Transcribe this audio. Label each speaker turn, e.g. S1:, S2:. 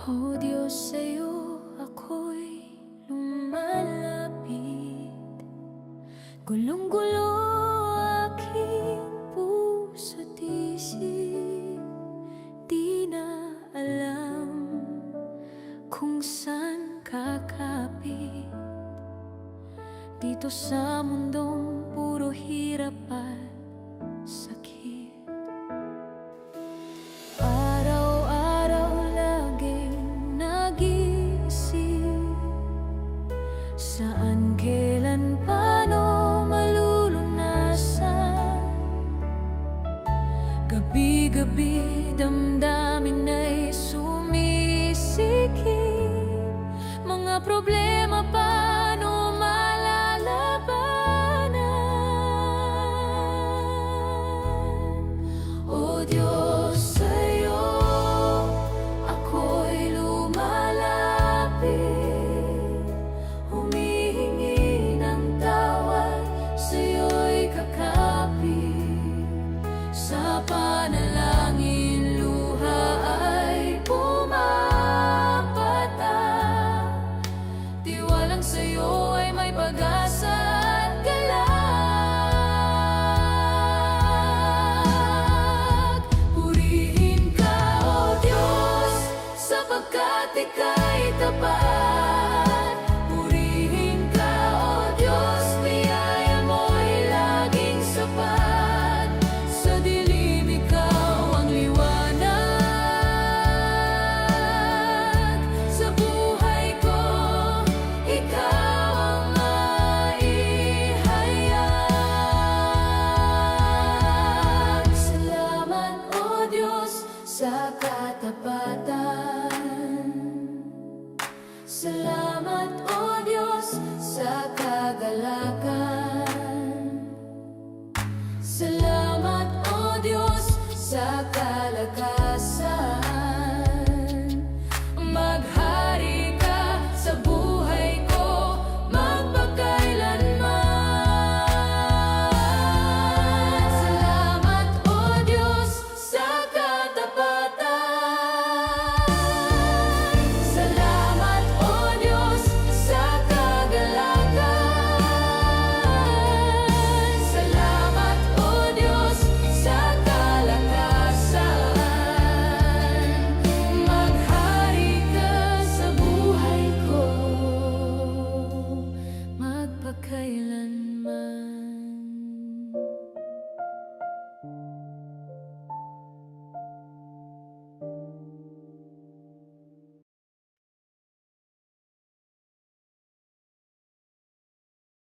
S1: O Diyos, sa'yo ako'y lumalapit. Gulong-gulo aking puso't isip, di na alam kung saan kakapit. Dito sa mundong puro hirap at sakit, araw-araw laging nag-iisip, saan, kailan, paano malulunasan. Gabi-gabi damdamin ay sumisikip, mga problema paano malalabanan. O Diyos, sa'yo ako'y lumalapit, humihingi ng tawad, sa'yo'y kakapit. Sa panalangin luha ay pumapatak, tiwalang sa'yo ay may pag-asa at galak. Purihin ka, O Diyos, sapagkat ika'y tapat. Purihin ka, O Diyos, biyaya mo'y laging sapat. Sa dilim ikaw ang liwanag, sa buhay ko ikaw ang maihayag. Salamat, O Diyos, sa katapatan. Salamat, O Diyos, sa kagalakan. Salamat, O Diyos, sa kalakasan. Maghari ka sa buhay ko magpakailanman. Salamat, O Diyos, sa katapatan. Salamat, O Diyos, sa kagalakan. Salamat, O Diyos, sa kalakasan. Maghari ka sa buhay ko magpakailanman.